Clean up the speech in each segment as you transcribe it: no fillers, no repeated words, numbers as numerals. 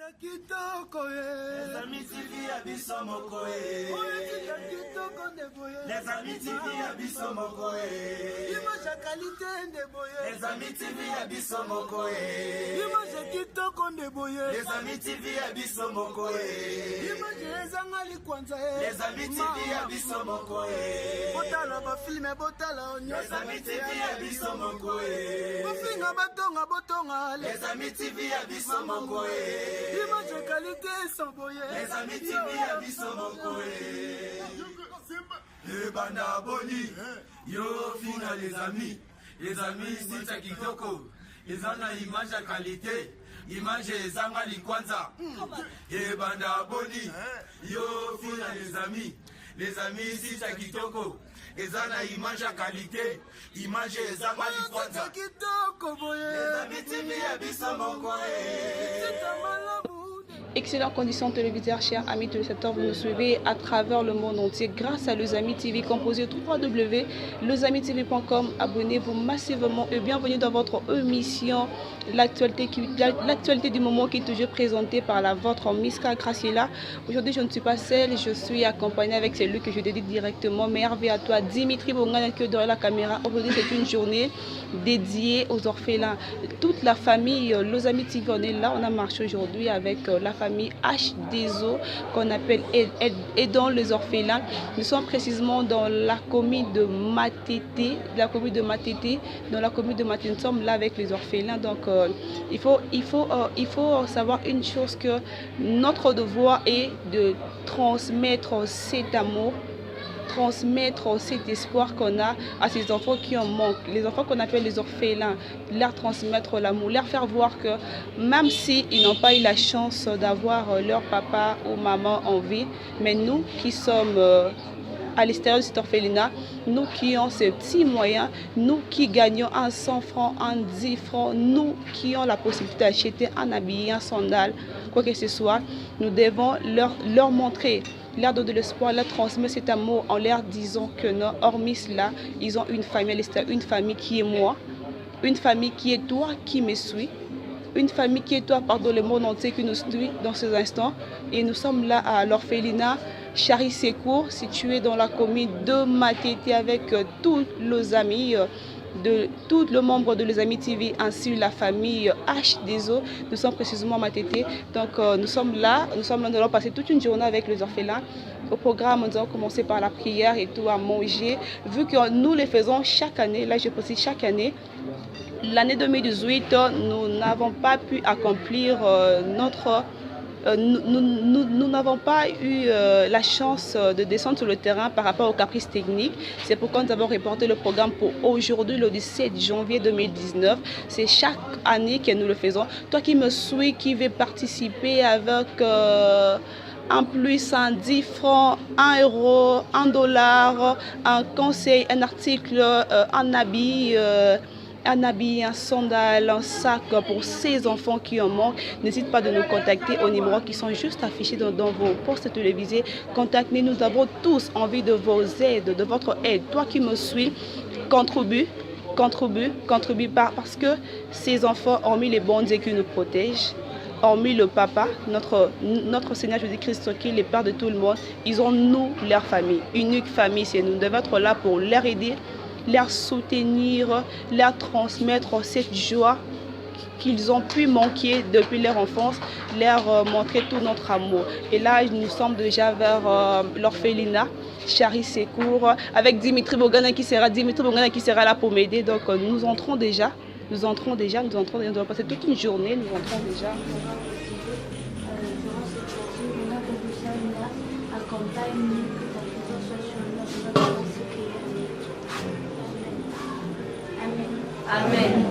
Les amis TV abisso mokoe. Les amis TV abisso mokoe. Les amis TV abisso mokoe. Les amis TV abisso mokoe. Les amis TV abisso mokoe. Les amis TV abisso mokoe. Les amis TV abisso mokoe. Les amis TV abisso mokoe. Le banda boni, yo fina les amis c'est ça qui toko. Ils ont une image à qualité, image zanga likwanza. Le banda boni, yo fina les amis c'est ça qui toko. Ils ont une image à qualité, image zanga likwanza. Les amis TV abisso mokoe. Excellentes conditions téléviseurs, chers amis téléspectateurs, vous nous suivez à travers le monde entier grâce à Lezami TV, composé www.lezamitv.com. Abonnez-vous massivement et bienvenue dans votre émission, l'actualité du moment qui est toujours présentée par votre Miska Graciela. Aujourd'hui, je ne suis pas seule, je suis accompagnée avec celui que je dédie directement. Mais Hervé à toi, Dimitri Bongana, qui est derrière la caméra. Aujourd'hui, c'est une journée dédiée aux orphelins. Toute la famille Lezami TV, on est là, on a marché aujourd'hui avec la famille H2O qu'on appelle Aidons les orphelins. Nous sommes précisément dans la commune de Matete, nous sommes là avec les orphelins. Donc il faut savoir une chose, que notre devoir est de transmettre cet amour, transmettre cet espoir qu'on a à ces enfants qui en manquent, les enfants qu'on appelle les orphelins, leur transmettre l'amour, leur faire voir que même s'ils n'ont pas eu la chance d'avoir leur papa ou maman en vie, mais nous qui sommes à l'extérieur de cet orphelinat, nous qui avons ces petits moyens, nous qui gagnons un 100 francs, un 10 francs, nous qui avons la possibilité d'acheter un habit, un sandal, quoi que ce soit, nous devons leur montrer, leur donner de l'espoir, leur transmettre cet amour en leur disant que non, hormis cela, ils ont une famille à l'extérieur, une famille qui est moi, une famille qui est toi qui me suis, une famille qui est toi, pardon, le monde entier qui nous suit dans ces instants. Et nous sommes là à l'orphelinat Chari Secours, situé dans la commune de Matete, avec tous nos amis, tous les membres de Lezami TV, ainsi la famille H2O. Nous sommes précisément à Matete. Donc nous sommes là, nous allons passer toute une journée avec les orphelins. Au programme, nous allons commencer par la prière et tout, à manger. Vu que nous les faisons chaque année, là je précise chaque année, l'année 2018, nous n'avons pas pu accomplir nous n'avons pas eu la chance de descendre sur le terrain par rapport aux caprices techniques. C'est pourquoi nous avons reporté le programme pour aujourd'hui, le 17 janvier 2019. C'est chaque année que nous le faisons. Toi qui me suis, qui veut participer avec un plus, un 10 francs, 1 euro, 1 dollar, un conseil, un article, un habit, un sandal, un sac pour ces enfants qui en manquent, n'hésite pas de nous contacter aux numéros qui sont juste affichés dans vos postes télévisés. Contactez-nous, nous avons tous envie de vos aides, de votre aide. Toi qui me suis, contribue parce que ces enfants, hormis les bons Dieu qui nous protègent, hormis le papa, notre Seigneur Jésus-Christ qui est le Père de tout le monde, ils ont nous, leur famille, unique famille, c'est nous. Nous devons être là pour leur aider, leur soutenir, leur transmettre cette joie qu'ils ont pu manquer depuis leur enfance, leur montrer tout notre amour. Et là, nous sommes déjà vers l'orphelinat Chari Secours avec Dimitri Bongana qui sera là pour m'aider. Donc nous entrons déjà, nous allons passer toute une journée, nous entrons déjà. Amen.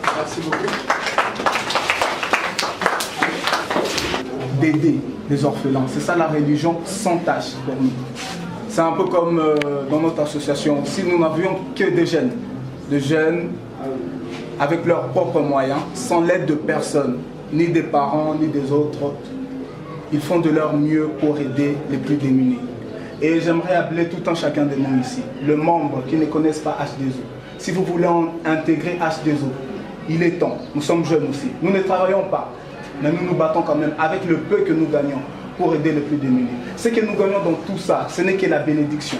Merci beaucoup. D'aider les orphelins, c'est ça la religion sans tâche pour nous. C'est un peu comme dans notre association. Si nous n'avions que des jeunes avec leurs propres moyens, sans l'aide de personne, ni des parents, ni des autres, ils font de leur mieux pour aider les plus démunis. Et j'aimerais appeler tout un chacun de nous ici, le membre qui ne connaissent pas H2O. Si vous voulez intégrer H2O, il est temps. Nous sommes jeunes aussi. Nous ne travaillons pas. mais nous nous battons quand même avec le peu que nous gagnons pour aider les plus démunis. Ce que nous gagnons dans tout ça, ce n'est que la bénédiction.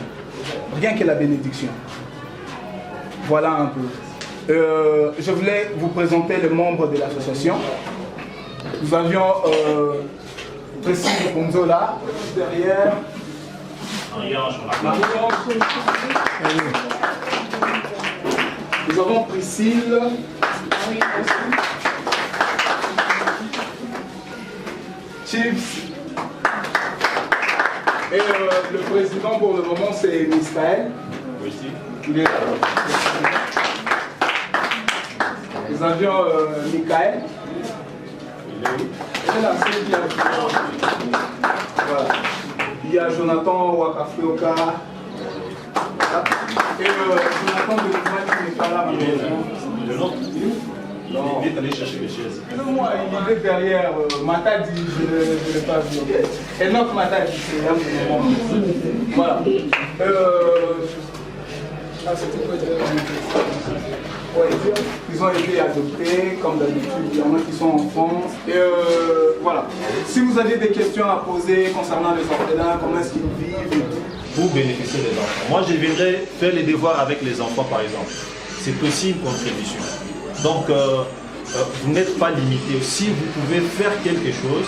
Rien que la bénédiction. Voilà un peu. Je voulais vous présenter les membres de l'association. Nous avions Priscille Bonzola, derrière. Nous avons Priscille. Chips. Et le président pour le moment c'est Miskaël. Il est là. Nous avions Michael. Il est là, c'est bien. Voilà. Il y a Jonathan Wakafrioka. Et Jonathan de Lima qui n'est pas là malheureusement. Non. Il est allé chercher les chaises. Non, moi, il est derrière. Matadi, je ne l'ai pas vu. Et notre Matadi, c'est là pour le moment. Voilà. Ils ont été adoptés, comme d'habitude, il y en a qui sont en France. Et voilà. Si vous avez des questions à poser concernant les orphelins, comment est-ce qu'ils vivent, Vous bénéficiez des enfants. Moi, je viendrai faire les devoirs avec les enfants, par exemple. C'est aussi une contribution. Donc, vous n'êtes pas limité. Si vous pouvez faire quelque chose,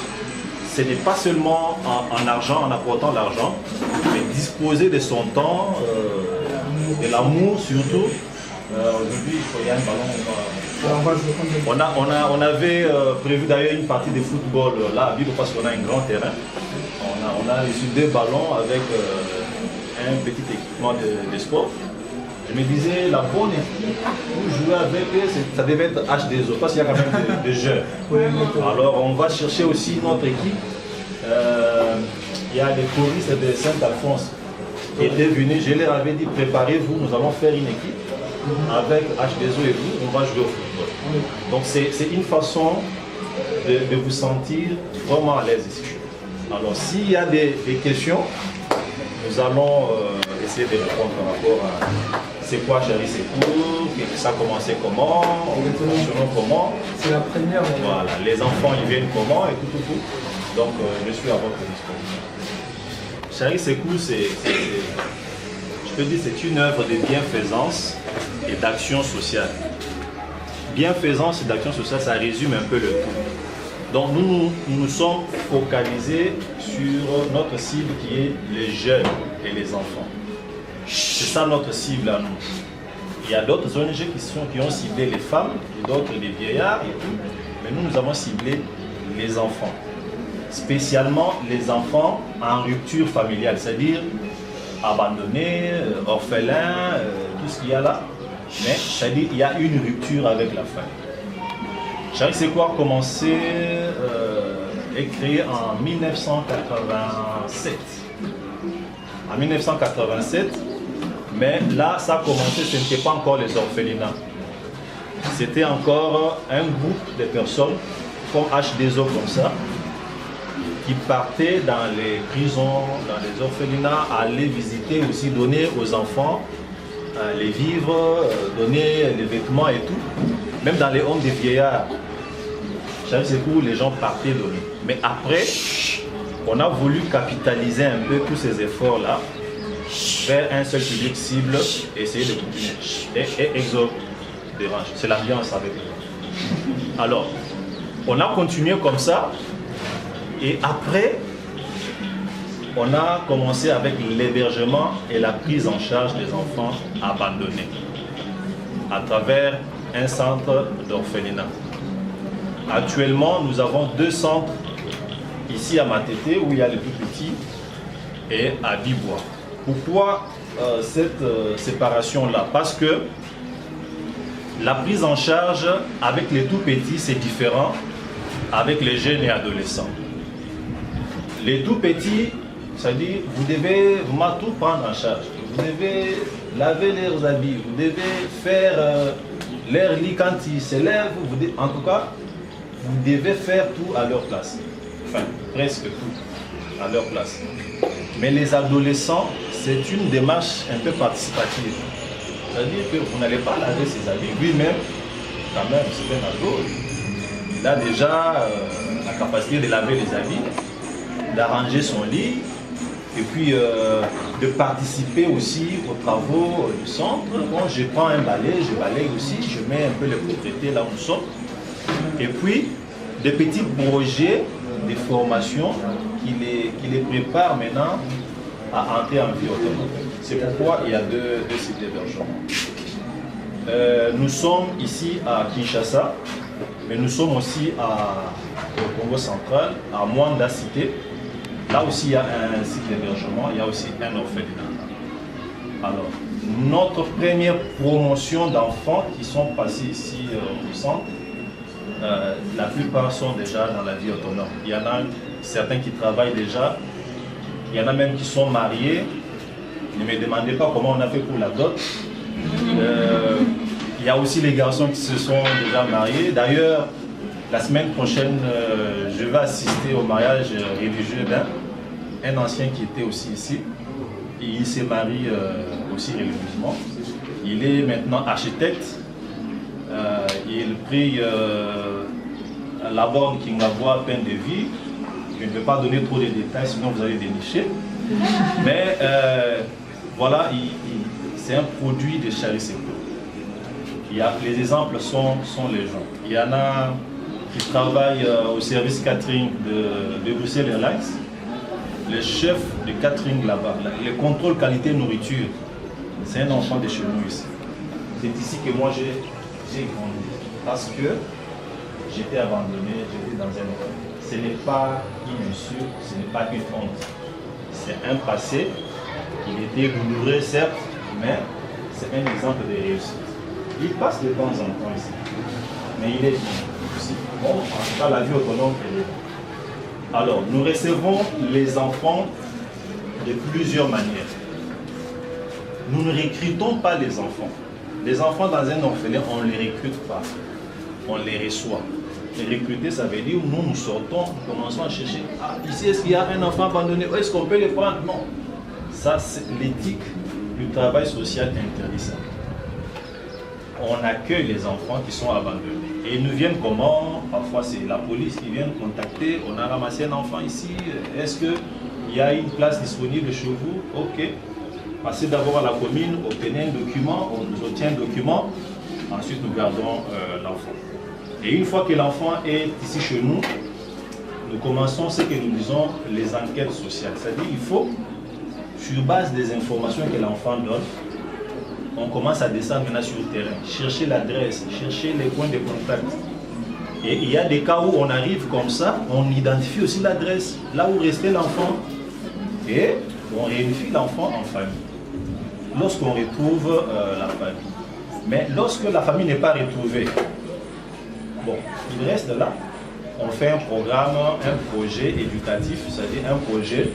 ce n'est pas seulement en argent, en apportant l'argent, mais disposer de son temps, de l'amour surtout. Aujourd'hui, il y a un ballon. On avait prévu d'ailleurs une partie de football là à Bibo parce qu'on a un grand terrain. On a reçu 2 ballons avec un petit équipement de sport. Je me disais, la bonne équipe pour jouer avec eux, ça devait être H2O parce qu'il y a quand même des jeunes. Alors on va chercher aussi notre équipe. Il y a des choristes de Saint-Alphonse qui étaient venus. Je leur avais dit, préparez-vous, nous allons faire une équipe avec H2O et vous, on va jouer au football. Donc c'est une façon de vous sentir vraiment à l'aise ici. Alors s'il y a des questions, nous allons essayer de répondre par rapport à c'est quoi Chérie Secours, ça a commencé comment, comment. C'est la première. Voilà, les enfants ils viennent comment et tout. Donc je suis à votre disposition. Chérie Secours, je peux dire, c'est une œuvre de bienfaisance et d'action sociale. Bienfaisance et d'action sociale, ça résume un peu le tout. Donc nous sommes focalisés sur notre cible qui est les jeunes et les enfants. C'est ça notre cible à nous. Il y a d'autres ONG qui ont ciblé les femmes et d'autres les vieillards et tout. Mais nous avons ciblé les enfants. Spécialement les enfants en rupture familiale, c'est-à-dire abandonnés, orphelins, tout ce qu'il y a là. Mais c'est-à-dire qu'il y a une rupture avec la famille. Chérie Secours a commencé et créé en 1987. En 1987, mais là, ça a commencé, ce n'était pas encore les orphelinats. C'était encore un groupe de personnes, comme H2O comme ça, qui partaient dans les prisons, dans les orphelinats, aller visiter aussi, donner aux enfants les vivres, donner les vêtements et tout. Même dans les homes des vieillards, c'est où les gens partaient donner. Mais après, on a voulu capitaliser un peu tous ces efforts-là vers un seul public cible, essayer de continuer. Et exorbe, dérange. C'est l'ambiance avec nous. Alors, on a continué comme ça. Et après, on a commencé avec l'hébergement et la prise en charge des enfants abandonnés à travers un centre d'orphelinat. Actuellement, nous avons 2 centres ici à Matete où il y a les plus petits et à Bibois. Pourquoi cette séparation-là? Parce que la prise en charge avec les tout petits, c'est différent avec les jeunes et adolescents. Les tout petits, c'est-à-dire vous devez tout prendre en charge. Vous devez laver leurs habits, vous devez faire leur lit quand ils se lèvent. En tout cas, vous devez faire tout à leur place. Enfin, presque tout à leur place. Mais les adolescents, c'est une démarche un peu participative. C'est-à-dire que vous n'allez pas laver ses habits. Lui-même, quand même, c'est un ado. Il a déjà capacité de laver les habits, d'arranger son lit, et puis de participer aussi aux travaux du centre. Bon, je prends un balai, je balaye aussi, je mets un peu les propriétés là où nous sommes. Et puis, des petits projets de formation qui les préparent maintenant à entrer en vie autonome. C'est pourquoi il y a deux sites d'hébergement. Nous sommes ici à Kinshasa, mais nous sommes aussi au Congo central, à Mwanda Cité. Là aussi, il y a un site d'hébergement, il y a aussi un orphelinat. Alors, notre première promotion d'enfants qui sont passés ici au centre, la plupart sont déjà dans la vie autonome. Il y en a certains qui travaillent déjà, il y en a même qui sont mariés. Ne me demandez pas comment on a fait pour la dot. Il y a aussi les garçons qui se sont déjà mariés. D'ailleurs, la semaine prochaine, je vais assister au mariage religieux d'un ancien qui était aussi ici. Et il s'est marié aussi religieusement. Il est maintenant architecte. Il prie la borne Kingavoie peine de vie. Je ne vais pas donner trop de détails, sinon vous allez dénicher. Mais voilà, c'est un produit de Charlie Secours. Les exemples sont les gens. Il y en a qui travaillent au service catering de Bruxelles Airlines. Le chef de catering là-bas, le contrôle qualité nourriture, c'est un enfant de chez nous ici. C'est ici que moi j'ai grandi. Parce que j'étais abandonné, j'étais dans un école. Ce n'est pas une insulte, ce n'est pas une honte. C'est un passé, il était douloureux certes, mais c'est un exemple de réussite. Il passe de temps en temps ici, mais il est ici. Bon, en tout cas, la vie autonome, elle est là. Alors, nous recevons les enfants de plusieurs manières. Nous ne recrutons pas les enfants. Les enfants dans un orphelinat, on ne les recrute pas, on les reçoit. Les recruter, ça veut dire nous sortons, nous commençons à chercher. Ah, ici, est-ce qu'il y a un enfant abandonné? Est-ce qu'on peut le prendre? Non. Ça, c'est l'éthique du travail social interdit ça. On accueille les enfants qui sont abandonnés. Et ils nous viennent comment? Parfois, c'est la police qui vient nous contacter. On a ramassé un enfant ici. Est-ce qu'il y a une place disponible chez vous? Ok. Passez d'abord à la commune, obtenez un document, on nous obtient un document. Ensuite, nous gardons l'enfant. Et une fois que l'enfant est ici chez nous, nous commençons ce que nous disons les enquêtes sociales. C'est-à-dire qu'il faut, sur base des informations que l'enfant donne, on commence à descendre maintenant sur le terrain, chercher l'adresse, chercher les points de contact. Et il y a des cas où on arrive comme ça, on identifie aussi l'adresse, là où restait l'enfant, et on réunifie l'enfant en famille. Lorsqu'on retrouve la famille. Mais lorsque la famille n'est pas retrouvée, bon, il reste là. On fait un programme, un projet éducatif, c'est-à-dire un projet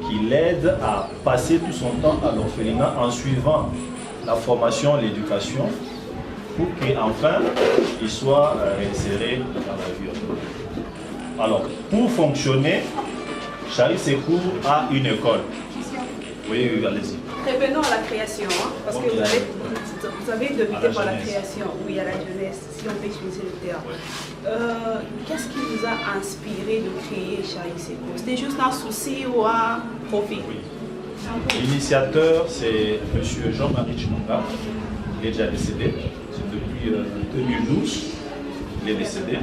qui l'aide à passer tout son temps à l'orphelinat en suivant la formation, l'éducation, pour qu'enfin il soit inséré dans la vie autonome. Alors, pour fonctionner, Charlie Secours a une école. Oui, allez-y. Revenons à la création, hein, parce que vous avez débuté par la création, oui, à la jeunesse, si on peut utiliser le terme. Qu'est-ce qui vous a inspiré de créer Charlie Secours? C'était juste un souci ou un profit? Oui. L'initiateur, c'est M. Jean-Marie Chinonga. Il est déjà décédé. C'est depuis 2012. Il est décédé,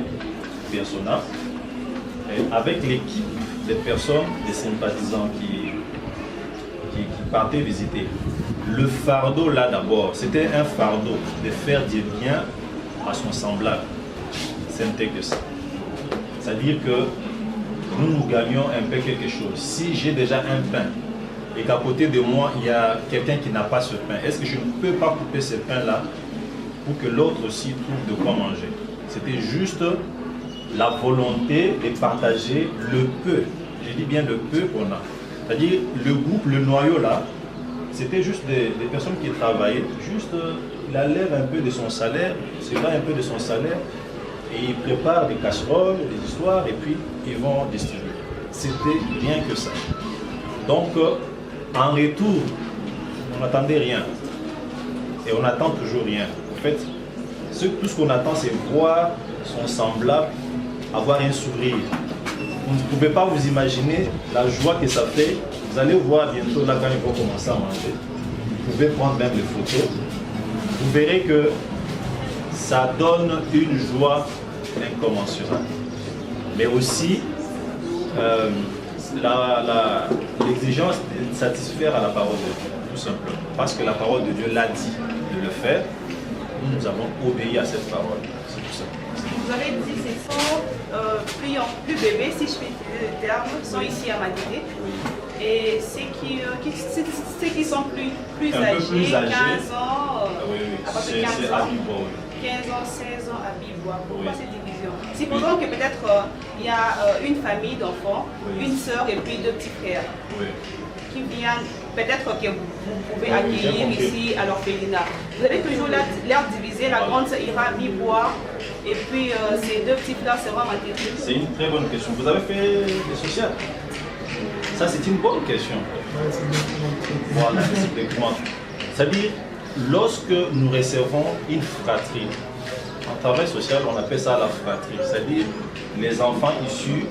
personnel. Avec l'équipe des personnes, des sympathisants qui partaient visiter. Le fardeau là d'abord, c'était un fardeau de faire du bien à son semblable. C'est un texte de ça. C'est-à-dire que nous gagnons un peu quelque chose. Si j'ai déjà un pain et qu'à côté de moi, il y a quelqu'un qui n'a pas ce pain, est-ce que je ne peux pas couper ce pain-là pour que l'autre aussi trouve de quoi manger? C'était juste la volonté de partager le peu. Je dis bien le peu qu'on a. C'est-à-dire le groupe, le noyau là, c'était juste des personnes qui travaillaient, juste il enlève un peu de son salaire, c'est là un peu de son salaire, et ils préparent des casseroles, des histoires, et puis ils vont distribuer. C'était rien que ça. Donc, en retour, on n'attendait rien. Et on n'attend toujours rien. En fait, tout ce qu'on attend, c'est voir son semblable avoir un sourire. Vous ne pouvez pas vous imaginer la joie que ça fait. Vous allez voir bientôt là quand ils vont commencer à manger. Vous pouvez prendre même les photos. Vous verrez que ça donne une joie incommensurable. Mais aussi l'exigence de satisfaire à la parole de Dieu, tout simplement. Parce que la parole de Dieu l'a dit de le faire. Nous avons obéi à cette parole. C'est tout ça. Vous avez dit que ces sont plus bébés, si je fais le terme, sont ici à Madrid. Et ceux qui sont plus âgés, 15 ans, à partir de 15 ans, 15 ans, 16 ans à Bibois. Pourquoi cette division? Supposons que peut-être il y a une famille d'enfants, une sœur et puis 2 petits frères qui viennent, peut-être que vous pouvez accueillir ici à l'orphelinat. Vous allez toujours leur diviser, la grande sœur ira à Bibois et puis ces 2 petits frères seront à Madrid. C'est une très bonne question. Vous avez fait des sociales? Ça, c'est une bonne question. Voilà, explique-moi. C'est-à-dire, lorsque nous recevons une fratrie, en travail social, on appelle ça la fratrie, c'est-à-dire les enfants issus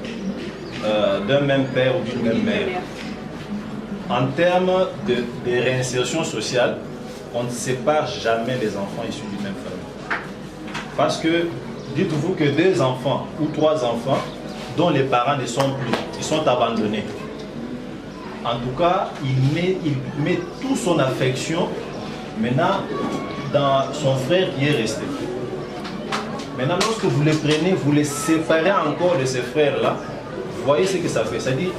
d'un même père ou d'une même mère. En termes de réinsertion sociale, on ne sépare jamais les enfants issus d'une même famille. Parce que, dites-vous que 2 enfants ou 3 enfants dont les parents ne sont plus, ils sont abandonnés. En tout cas, il met toute son affection maintenant dans son frère qui est resté. Maintenant, lorsque vous les prenez, vous les séparez encore de ces frères-là, vous voyez ce que ça fait. C'est-à-dire,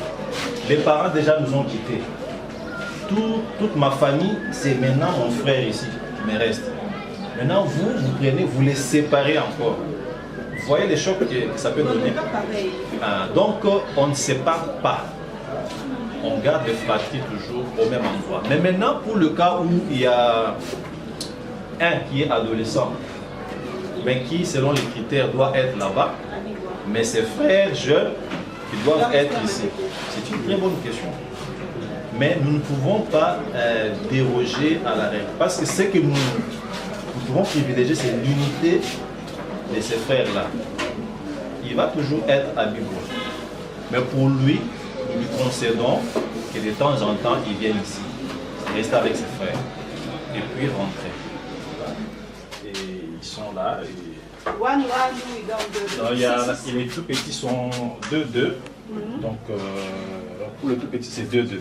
les parents déjà nous ont quittés. Toute ma famille, c'est maintenant mon frère ici qui me reste. Maintenant, vous prenez, vous les séparez encore. Vous voyez les chocs que ça peut donner. Donc, on ne sépare pas. On garde les fratries toujours au même endroit. Mais maintenant, pour le cas où il y a un qui est adolescent, mais qui, selon les critères, doit être là-bas, mais ses frères jeunes, ils doivent être ici. C'est une très bonne question. Mais nous ne pouvons pas déroger à la règle. Parce que ce que nous pouvons privilégier, c'est l'unité de ces frères-là. Il va toujours être à Bibois. Mais pour lui, nous lui concédons que de temps en temps, il vienne ici, rester avec ses frères, et puis rentrer. Et ils sont là. Et les tout petits sont 2-2. Donc, pour le tout petit, c'est 2-2.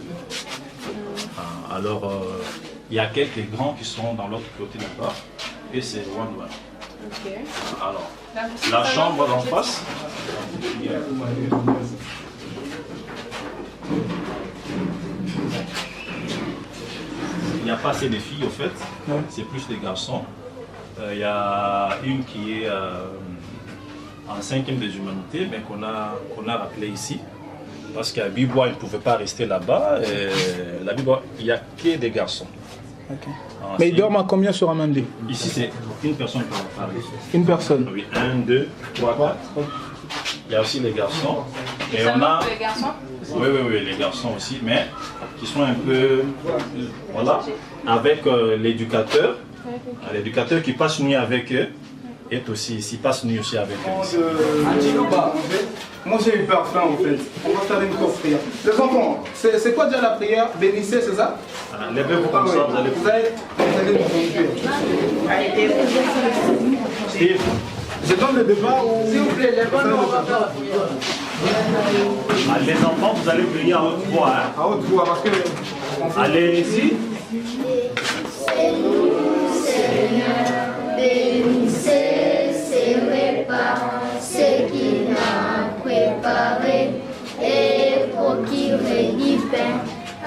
Alors, il y a quelques grands qui sont dans l'autre côté là-bas, et c'est 1-1. Alors, la chambre d'en face. Il n'y a pas assez de filles au fait, c'est plus des garçons. Il y a une qui est en 5e des humanités, mais qu'on a rappelé ici. Parce qu'à Bibois, il ne pouvait pas rester là-bas. La Bibois, il n'y a que des garçons. Okay. Mais ils dorment à combien sur un même lit? Ici, c'est une personne par parler. Une personne? Oui, 1, 2, 3, 4. Il y a aussi les garçons. Et on a... les garçons? Oui, les garçons aussi, mais qui sont un peu... Voilà, avec l'éducateur. L'éducateur qui passe nuit avec eux est aussi ici, passe nuit aussi avec eux. Moi j'ai eu peur en fait. On va faire une courte prière. Les enfants, c'est quoi déjà la prière? Bénissez, c'est ça? Levez-vous comme ça, vous allez nous conduire. Steve. Je donne le débat ou... S'il vous plaît, les bonnes les enfants, vous allez prier à haute voix. Hein? À haute voix, parce que... Allez-y. Bénissez, serrez par ce qu'il a préparé et procurez du pain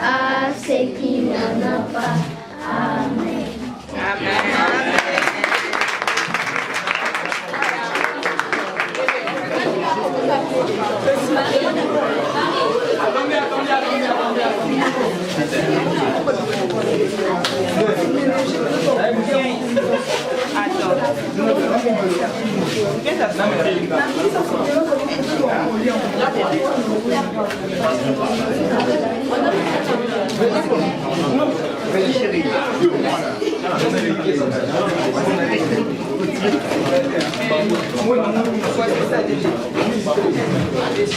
à ceux qui n'en ont pas. Amen. Amen. Tu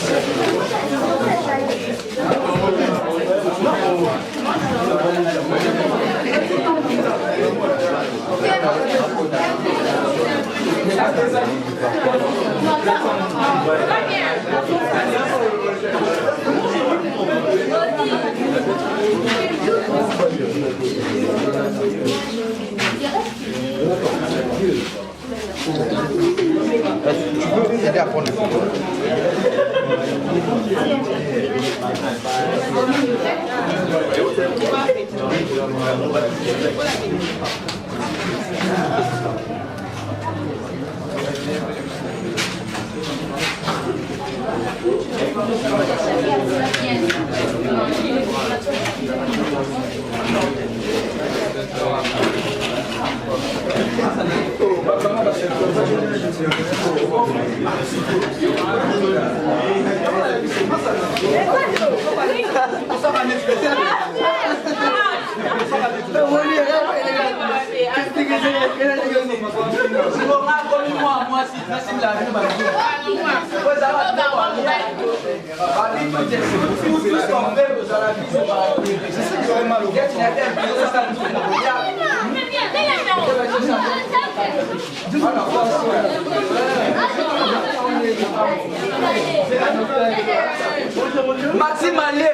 peux aider à prendre les photos. Maxime Allé.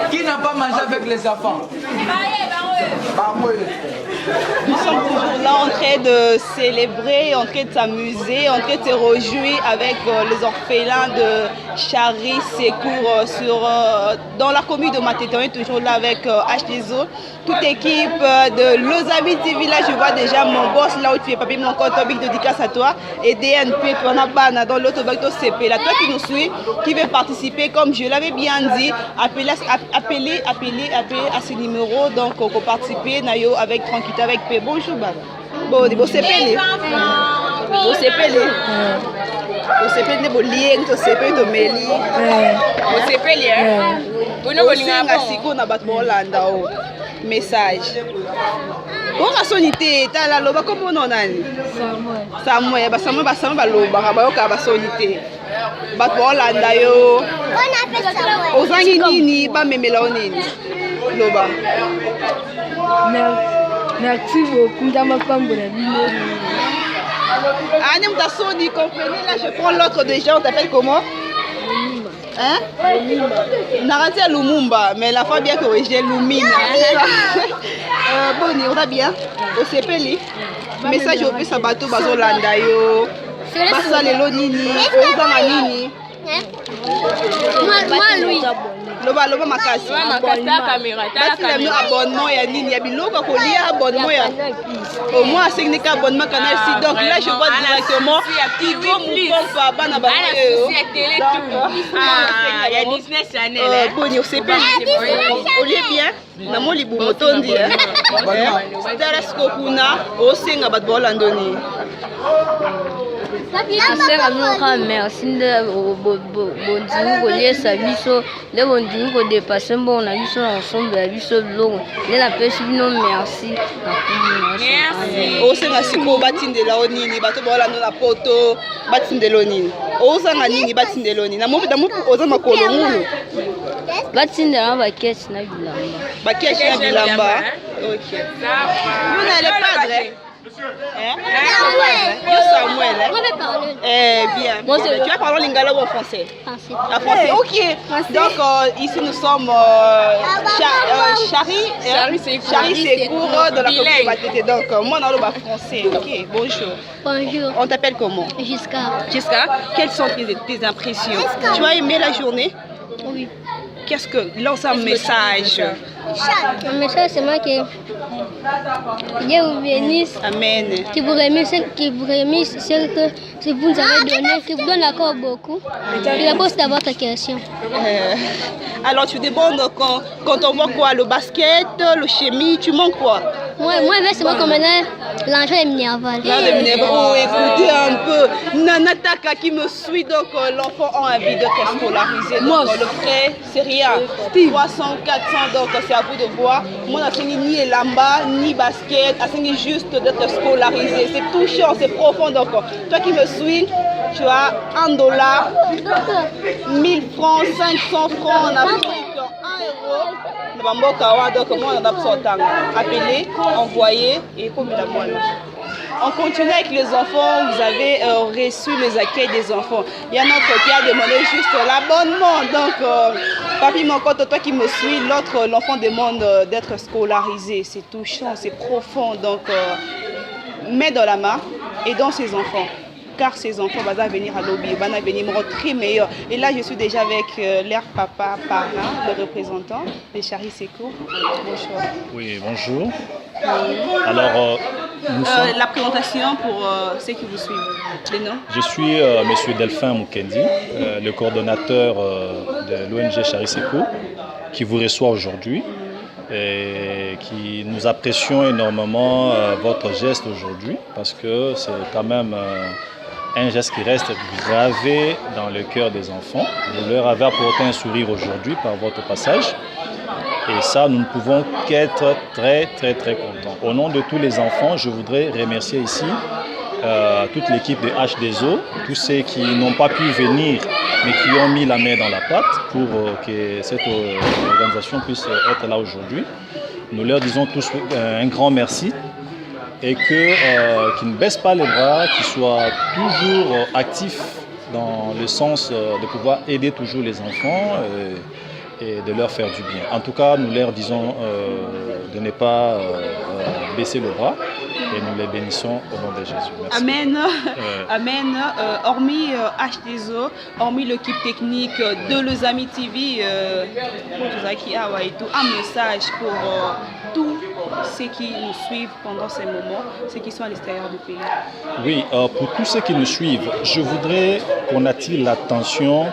Qui n'a pas mangé avec les enfants? Nous sommes toujours là en train de célébrer, en train de s'amuser, en train de se réjouir avec les orphelins de Chari Secours dans la commune de Matete. On est toujours là avec H2O, toute équipe de Lozami TV. Là, je vois déjà mon boss là où tu es, papi, mon compte big dédicace à toi. Et DNP, Panabana dans l'autobacto CP. Là, toi qui nous suis, qui veut participer, comme je l'avais bien dit, appelez à ce numéro. Donc, on peut participer Nayo avec tranquillité, avec paix. Bonjour, Baba. Bon, vous CP. Vous CP. Vous CP, vous liez, vous CP, vous meli. Vous CP, vous n'avez message. On a sonité, t'as la loba comme on en a. Samuel, ba sonité. Bat Bolanda yo. Ozangi nini ba memela onini. Loba. Merci beaucoup, Ndamapambola. Anem ta soni, comprenez là, je prends l'autre déjà, on t'appelle comment? Hein? Narati à Lumumba, mais la fois bien corrigé, Lumina. Bon, on va bien. Au CPL, message au plus à bateau, Bazolanda yo. Basa lelo nini, ozanga nini. Moi, Louis. Loba makasi. Bati la no abonnement ya nini, ya biloko kolia abonnement ya. Au moins c'est un abonnement canal si donc là je vois directement Tigo Mukompa bana ba. Ah, il y a Disney Channel. Bon, au CP. On est bien. Namo libu motondi. Starasco kuna osenga bat bolandoni. Merci de bon Dieu sa biso le bon Dieu ko dépasser bon na biso ensemble la biso long ne la pêche non merci. Osenga siko batindela onini bato bolando na poto batindela onini. Ozanga nini batindela onini. Na mo oza makolo ngulu. Batindela ba caisse na bilamba. Ba caisse na bilamba. OK. Vous n'allez pas padre. Samuel. Bien. Bon, tu vas parler lingala ou en français? Français. Ok. Donc ici nous sommes Chari Secours dans la commune de Matete. Donc moi dans le bas français. Ok. Bonjour. Bonjour. On t'appelle comment? Jusqu'à. Quelles sont tes impressions? Tu as aimé la journée? Oui. Qu'est-ce que lance un message? Un message, c'est moi qui Dieu vous bénisse. Amen. Qui vous remercie ce que vous nous avez donné, qui vous donne encore beaucoup. Et d'abord, c'est d'avoir ta question. Alors, tu demandes quand on voit quoi? Le basket, le chimie, tu manques quoi? Moi, c'est moi comme l'enjeu est minerval. Oh, écoutez un peu. Nanataka qui me suit, donc l'enfant a envie d'être scolarisé. Donc le frais, c'est rien. 300, 400, donc c'est à vous de voir. Moi, je n'ai ni lamba, ni basket, je juste d'être scolarisé. C'est touchant, c'est profond. Donc, toi qui me suis, tu as $1, 1000 francs, 500 francs en Afrique, 1 euro. Donc, moi, on a besoin d'appeler, envoyer et comme la moelle. On continue avec les enfants. Vous avez reçu les accueils des enfants. Il y a un autre qui a demandé juste l'abonnement. Donc, Papi Mokoto, toi qui me suis, l'enfant demande d'être scolarisé. C'est touchant, c'est profond. Donc, mets dans la main et dans ses enfants. Car ces enfants vont venir à l'objet, vont venir très meilleur. Et là, je suis déjà avec leur papa, parrain, le représentant de Chari Secours. Bonjour. Oui, bonjour. Alors, la présentation pour ceux qui vous suivent. Les noms? Je suis M. Delphin Mukendi, le coordonnateur de l'ONG Chari Secours, qui vous reçoit aujourd'hui et qui nous apprécions énormément votre geste aujourd'hui parce que c'est quand même un geste qui reste gravé dans le cœur des enfants. Vous leur avez apporté un sourire aujourd'hui par votre passage. Et ça, nous ne pouvons qu'être très contents. Au nom de tous les enfants, je voudrais remercier ici toute l'équipe de H2O, tous ceux qui n'ont pas pu venir, mais qui ont mis la main dans la pâte pour que cette organisation puisse être là aujourd'hui. Nous leur disons tous un grand merci et qu'ils ne baissent pas les bras, qu'ils soient toujours actifs dans le sens de pouvoir aider toujours les enfants et de leur faire du bien. En tout cas, nous leur disons de ne pas baisser le bras et nous les bénissons au nom de Jésus. Merci. Amen. Amen. Hormis H2O, hormis l'équipe technique de Les Amis TV, un message pour tous ceux qui nous suivent pendant ces moments, ceux qui sont à l'extérieur du pays. Oui, pour tous ceux qui nous suivent, je voudrais qu'on attire l'attention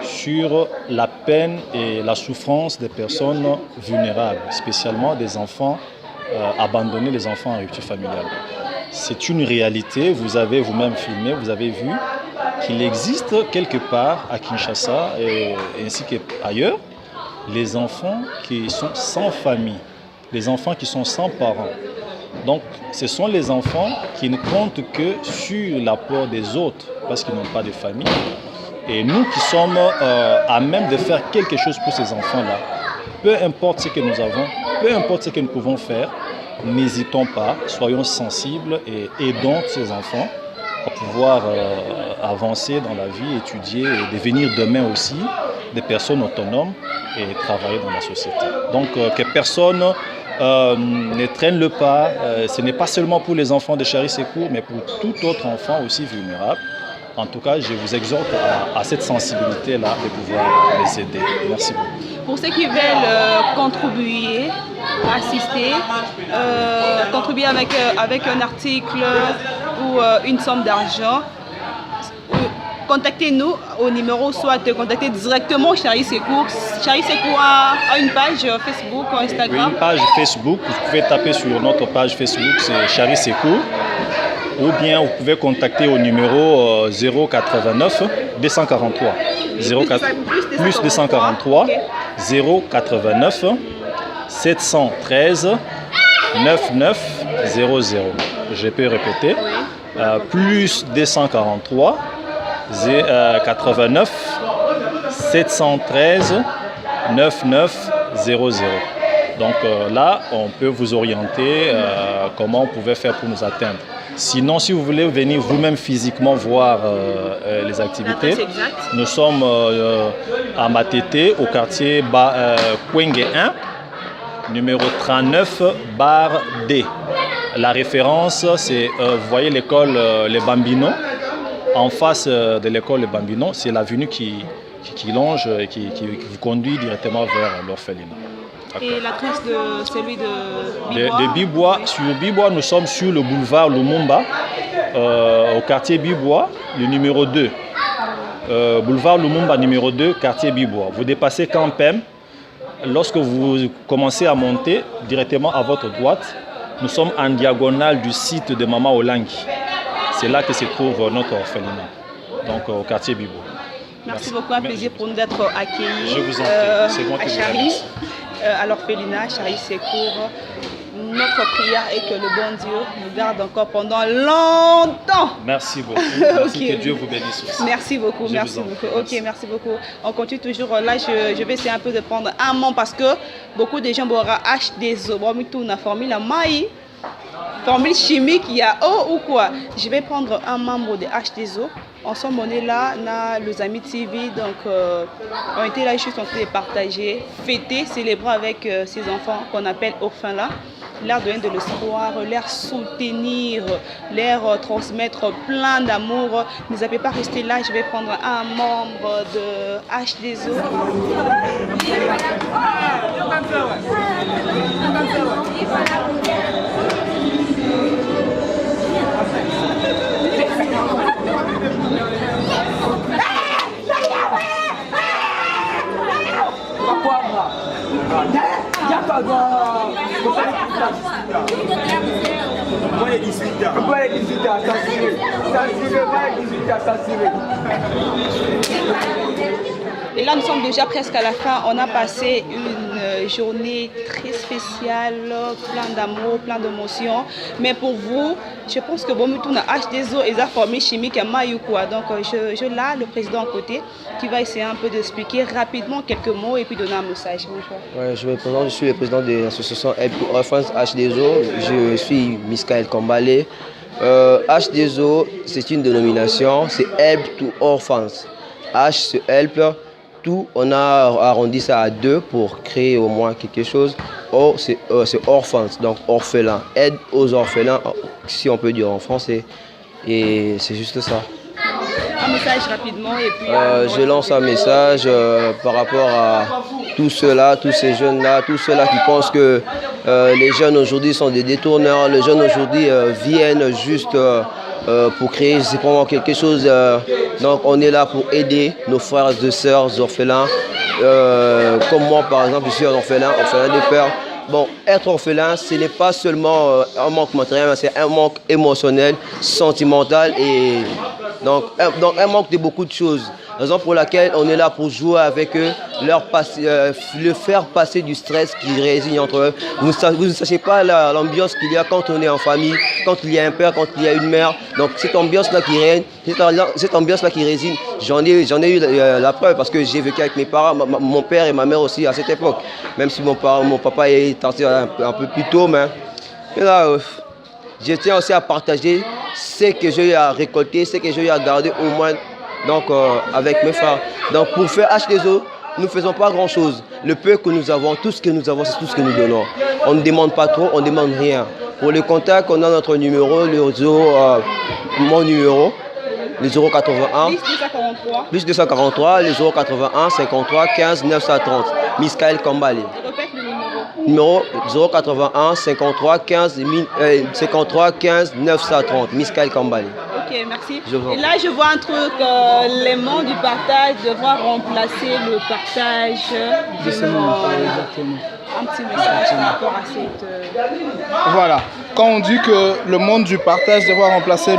sur la peine et la souffrance des personnes vulnérables, spécialement des enfants abandonnés, les enfants en rupture familiale. C'est une réalité, vous avez vous-même filmé, vous avez vu qu'il existe quelque part à Kinshasa et ainsi qu'ailleurs, les enfants qui sont sans famille, les enfants qui sont sans parents. Donc, ce sont les enfants qui ne comptent que sur l'apport des autres parce qu'ils n'ont pas de famille. Et nous qui sommes à même de faire quelque chose pour ces enfants-là, peu importe ce que nous avons, peu importe ce que nous pouvons faire, n'hésitons pas, soyons sensibles et aidons ces enfants à pouvoir avancer dans la vie, étudier et devenir demain aussi des personnes autonomes et travailler dans la société. Donc que personne ne traîne le pas, ce n'est pas seulement pour les enfants de Chari Secours, mais pour tout autre enfant aussi vulnérable. En tout cas, je vous exhorte à cette sensibilité-là de pouvoir les aider. Merci beaucoup. Pour ceux qui veulent contribuer, assister, contribuer avec un article ou une somme d'argent, contactez-nous au numéro, soit contactez directement Chari Secours. Chari Secours a une page Facebook, Instagram. Oui, une page Facebook, vous pouvez taper sur notre page Facebook, c'est Chari Secours. Ou bien vous pouvez contacter au numéro 089 243 plus 243 089 713 9900. Je peux répéter. Plus 243 89 713 9900. Donc là, on peut vous orienter comment vous pouvez faire pour nous atteindre. Sinon, si vous voulez venir vous-même physiquement voir les activités, nous sommes à Matete, au quartier Kwenge 1, numéro 39, bar D. La référence, c'est, vous voyez l'école Les Bambinos. En face de l'école Les Bambinos, c'est l'avenue qui longe et qui vous conduit directement vers l'orphelinat. Et l'adresse de celui de Bibois? De Bibois. Sur Bibois, nous sommes sur le boulevard Lumumba, au quartier Bibois, le numéro 2. Boulevard Lumumba, numéro 2, quartier Bibois. Vous dépassez Campem, lorsque vous commencez à monter directement à votre droite, nous sommes en diagonale du site de Mama Olangi. C'est là que se trouve notre orphelinat, donc au quartier Bibo. Merci beaucoup, un plaisir pour nous d'être accueillis. Je vous en prie, c'est moi qui vous remercie. À l'orphelinat, Charlie Secours. Notre prière est que le bon Dieu nous garde encore pendant longtemps. Merci beaucoup. Merci, Okay. que Dieu vous bénisse aussi. Merci beaucoup, merci beaucoup. Ok, merci beaucoup. On continue toujours. Là, je vais essayer un peu de prendre un moment parce que beaucoup de gens vont acheter des eaux. On a formule maï, formule chimique, il y a eau ou quoi. Je vais prendre un membre de H2O. Ensemble, on est là, on a les amis TV, donc on était là juste en train de partager, fêter, célébrer avec ces enfants qu'on appelle orphelins là. Leur donner de l'espoir, leur soutenir, leur transmettre plein d'amour. Ne zappez pas rester là, je vais prendre un membre de H2O. Et là, nous sommes déjà presque à la fin. On a passé une journée très spéciale, plein d'amour, plein d'émotions. Mais pour vous, je pense que bon, on a H2O et la formule chimique à Mayukwa. Donc, je là, le président à côté, qui va essayer un peu d'expliquer rapidement quelques mots et puis donner un message. Ouais, je suis le président de l'association Help to Orphans H2O. Je suis Miskaël Kambalé. H2O, c'est une dénomination, c'est Help to Orphans. H, c'est Help. Tout, on a arrondi ça à 2 pour créer au moins quelque chose. O, c'est orphans, donc orphelin. Aide aux orphelins, si on peut dire en français. Et c'est juste ça. Un message rapidement et puis... je lance un message par rapport à tous ceux-là, tous ces jeunes-là, tous ceux-là qui pensent que les jeunes aujourd'hui sont des détourneurs. Les jeunes aujourd'hui viennent juste pour créer, je sais pas moi, quelque chose. Donc on est là pour aider nos frères et sœurs orphelins. Comme moi par exemple, je suis un orphelin de père. Bon, être orphelin, ce n'est pas seulement un manque matériel, mais c'est un manque émotionnel, sentimental et donc un manque de beaucoup de choses. Raison pour laquelle on est là pour jouer avec eux, leur faire passer du stress qui réside entre eux. Vous ne sachez pas l'ambiance qu'il y a quand on est en famille, quand il y a un père, quand il y a une mère. Donc cette ambiance-là qui règne, cette ambiance-là qui réside, j'en ai eu la preuve parce que j'ai vécu avec mes parents, mon père et ma mère aussi à cette époque. Même si mon papa est parti un peu plus tôt, mais là, je tiens aussi à partager ce que j'ai eu à récolter, ce que j'ai eu à garder au moins. Donc avec mes frères. Donc pour faire H2O, nous ne faisons pas grand chose. Le peu que nous avons, tout ce que nous avons, c'est tout ce que nous donnons. On ne demande pas trop, on ne demande rien. Pour les contacts, on a notre numéro, mon numéro, le 081. Plus 243, le 081 53 15 930. Miskaël Kambalé. Répète le numéro. Numéro 081 53 15 930. Miskaël Kambalé. Ok, merci. Et là, je vois un truc, les membres du partage devront remplacer le partage du monde. Un petit message par rapport à cette... Voilà. Quand on dit que le monde du partage devra remplacer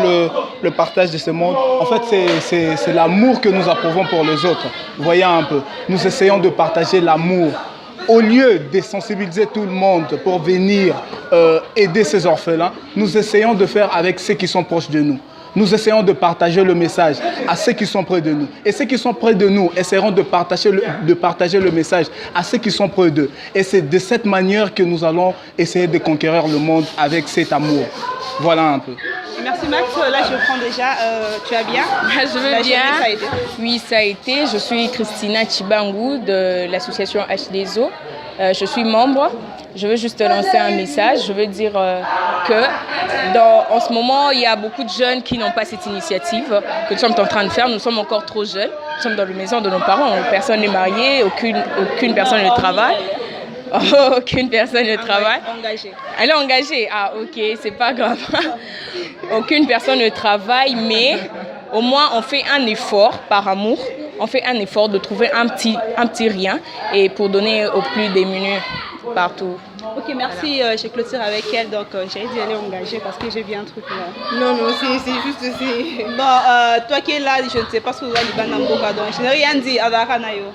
le partage de ce monde, en fait, c'est l'amour que nous approuvons pour les autres. Vous voyez un peu, nous essayons de partager l'amour. Au lieu de sensibiliser tout le monde pour venir aider ces orphelins, nous essayons de faire avec ceux qui sont proches de nous. Nous essayons de partager le message à ceux qui sont près de nous. Et ceux qui sont près de nous essaieront de partager le message à ceux qui sont près d'eux. Et c'est de cette manière que nous allons essayer de conquérir le monde avec cet amour. Voilà un peu. Merci Max, là je prends déjà, tu vas bien? Je veux bien. Ça a été. Oui, ça a été. Je suis Christina Chibangu de l'association H2O. Je suis membre. Je veux juste lancer un message. Je veux dire en ce moment, il y a beaucoup de jeunes qui n'ont pas cette initiative que nous sommes en train de faire. Nous sommes encore trop jeunes. Nous sommes dans la maison de nos parents. Personne n'est marié, aucune personne ne travaille. Aucune personne ne travaille. Elle est engagée. Ah ok, c'est pas grave. Aucune personne ne travaille, mais au moins on fait un effort par amour. on fait un effort de trouver un petit rien et pour donner aux plus démunis partout. Ok, merci. Je clôture avec elle, donc j'ai dit aller engager parce que j'ai vu un truc là. Non, c'est juste aussi. Bon, toi qui es là, je ne sais pas ce que vous allez faire, donc je n'ai rien dit à Dakanayo.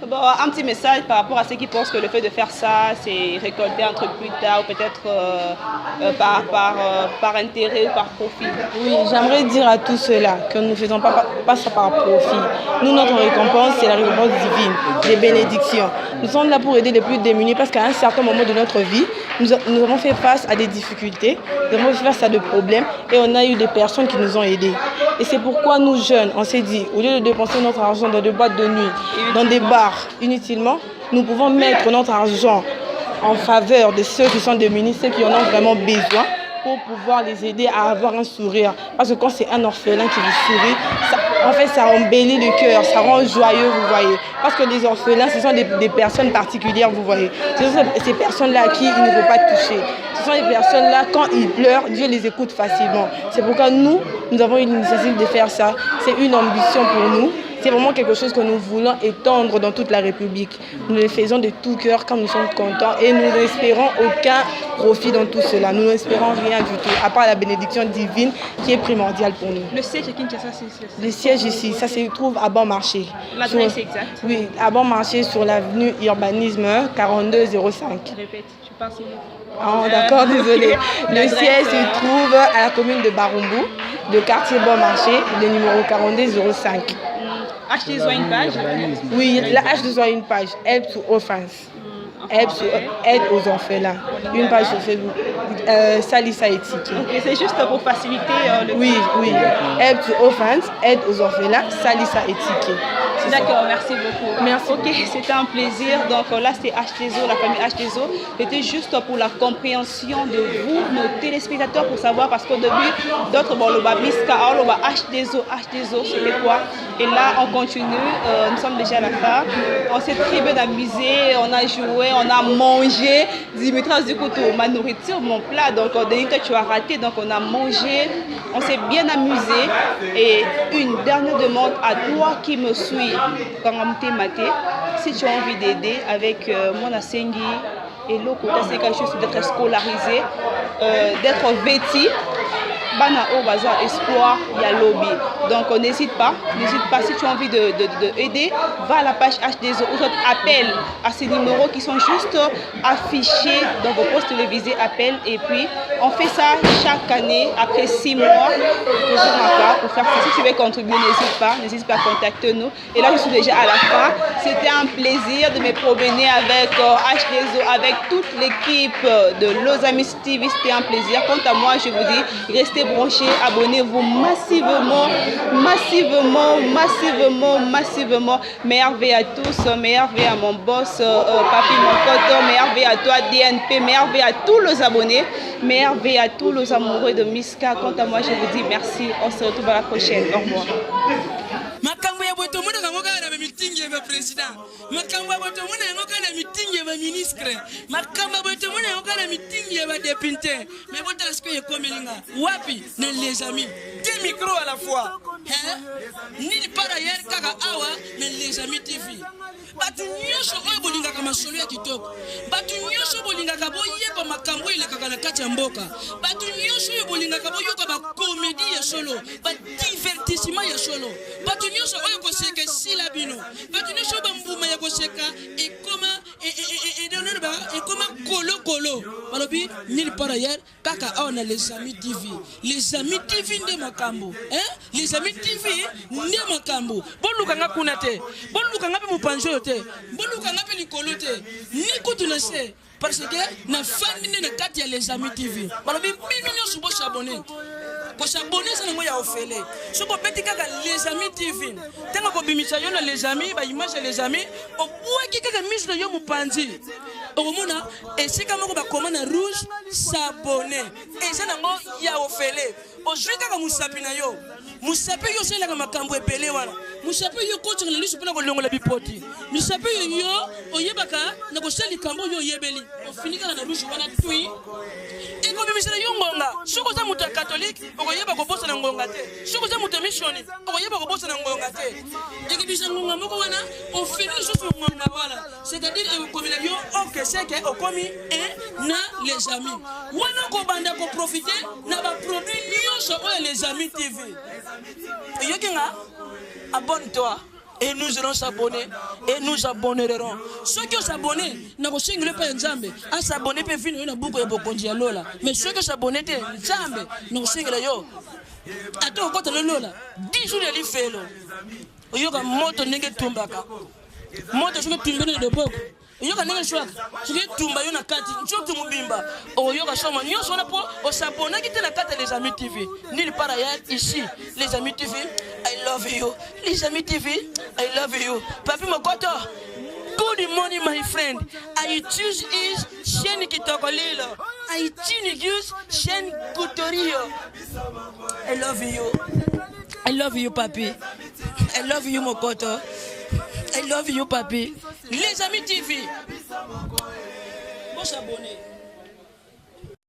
Bon, un petit message par rapport à ceux qui pensent que le fait de faire ça, c'est récolter un truc plus tard, ou peut-être par intérêt ou par profit. Oui, j'aimerais dire à tous ceux-là que nous ne faisons pas ça par profit. Nous, notre récompense, c'est la récompense divine, les bénédictions. Nous sommes là pour aider les plus démunis parce qu'à un certain moment de notre vie, nous avons fait face à des difficultés, nous avons fait face à des problèmes et on a eu des personnes qui nous ont aidés. Et c'est pourquoi nous jeunes, on s'est dit, au lieu de dépenser notre argent dans des boîtes de nuit, dans des bars, inutilement, nous pouvons mettre notre argent en faveur de ceux qui sont démunis, ceux qui en ont vraiment besoin, pour pouvoir les aider à avoir un sourire. Parce que quand c'est un orphelin qui vous sourit, ça embellit le cœur, ça rend joyeux, vous voyez. Parce que les orphelins, ce sont des personnes particulières, vous voyez. Ce sont ces personnes-là à qui il ne faut pas toucher. Ce sont les personnes-là, quand ils pleurent, Dieu les écoute facilement. C'est pourquoi nous avons une initiative de faire ça. C'est une ambition pour nous. C'est vraiment quelque chose que nous voulons étendre dans toute la République. Nous le faisons de tout cœur quand nous sommes contents et nous n'espérons aucun profit dans tout cela. Nous n'espérons rien du tout, à part la bénédiction divine qui est primordiale pour nous. Le siège de Kinshasa, c'est le siège ici, ça se trouve à Bon Marché. L'adresse exacte? Oui, à Bon Marché sur l'avenue Urbanisme 4205. Répète, tu parles sur Oh, d'accord, désolé. Le siège se trouve à la commune de Barumbu, de quartier Bon Marché, le numéro 4205. H2O a une page? Oui, la H2O a une page, Help to Orphans. Aide aux orphelins. Une page sur Facebook. Salissa Etiki. Okay, c'est juste pour faciliter le... Oui. Help to Orphans, aide aux orphelins, Salissa Etiki. D'accord, merci beaucoup. Merci. Ok, c'était un plaisir. Donc là, c'est H2O, la famille H2O. C'était juste pour la compréhension de vous, nos téléspectateurs, pour savoir, parce qu'au début, d'autres, bon, le Babiska, le H2O, c'était quoi? Et là, on continue. Nous sommes déjà à la fin. On s'est très bien amusé, on a joué, on a mangé. Dimitri, du coup, ma nourriture, mon plat. Donc, Denis, toi, tu as raté. Donc, on a mangé, on s'est bien amusé. Et une dernière demande à toi qui me suis. Si tu as envie d'aider avec mon Asengi et l'autre côté, c'est juste d'être scolarisé, d'être vêtu. Bana au bazar espoir, il y a lobby. Donc n'hésite pas si tu as envie d'aider, va à la page H2O ou appelle à ces numéros qui sont juste affichés dans vos postes télévisés, appelle et puis on fait ça chaque année après 6 mois pour faire ça. Si tu veux contribuer, n'hésite pas à contacter nous. Et là je suis déjà à la fin. C'était un plaisir de me promener avec H2O, avec toute l'équipe de Los Amis TV. C'était un plaisir. Quant à moi, je vous dis, restez branchés, abonnez-vous massivement. Merveille à tous, merveille à mon boss, Papi Mokoto, merveille à toi DNP, merveille à tous les abonnés, merveille à tous les amoureux de Miska. Quant à moi, je vous dis merci. On se retrouve à la prochaine. Au revoir. Makambo ya boto muna ngamoka na meeting ya president. Makambo ya boto muna ngamoka na meeting ya ministre. Makambo ya boto muna ngamoka na meeting ya député. Mais boto est-ce que yekomelinga? Wapi na les amis. Deux micros à la fois. Hein? Ni par ailleurs kaka awa na les amis TV. Batu nyosho oyo bolinga kama solo ya kitoko. Batu nyosho bolinga ka boyeba makambo ile kaka na kati ya mboka. Batu nyosho oyo bolinga ka boyoka ba comédie ya solo, ba divertissement ya solo. Batu nyosho oyo koseka sila bino. Batu nyosho ba mbuma ya koseka et comment kolo. Balobi nil par ailleurs kaka on a les amis TV. Les amis TV nde makambo. Hein? Les amis TV nde makambo. Boluka nga kuna te. Boluka nga pe mupanjo te. Boluka nga pe likolo te. Ni kutuna se. Parce que na famille na kati ya les amis TV. Balobi bino subo s'abonner. Pour s'abonner ça ngo ya ofele. Subo peti kaka les amis TV. Tenga ko bimisa yo na les amis, ba image les amis, o bwaki kaka mise na yo mupanzi. Omona esika moko ba commande rouge s'abonner. Et ça nango ya ofele. O jui kaka musapi na yo. musape yo sela kama kambo epele wana musape yo kocha na lisu pena ko longola bipoti musape yo oyebaka na ko seli kambo yo yebeli ofinika na rouge wana tui eko bimisela yo ngonga soko za muta catholique okoyeba ko bosa na ngonga te soko za muta mission okoyeba ko bosa na ngonga te ekibisa ngonga moko wana ofini juste ngonga wala c'est-à-dire ko bila yo ok c'est que okomi et na les amis wana ko banda ko profiter na ba produit nyonso oyo les amis TV yokinga abonne-toi et nous allons s'abonner et nous abonnerons ceux qui s'abonnent na ko singule pa nzambe a s'abonner pe vino na buko e bokonji ya lola mais ceux qui s'abonnent te nzambe na ko singule yo ato ko to lola 10 jours ya lifelo oyoka moto ndenge tumbaka moto shuka tumbene de boko yoka ndenge shwaka shuka tumba yo na kati nchoto mubimba oyoka soma nyonso na po osabona kite na kati les amis TV nulle part ailleurs ici les amis TV I love you les amis TV I love you papi mokoto good morning my friend I choose is chaîne kitokolilo I choose chaîne kutorio I love you papi I love you mokoto I love you papi les amis TV bon s'abonner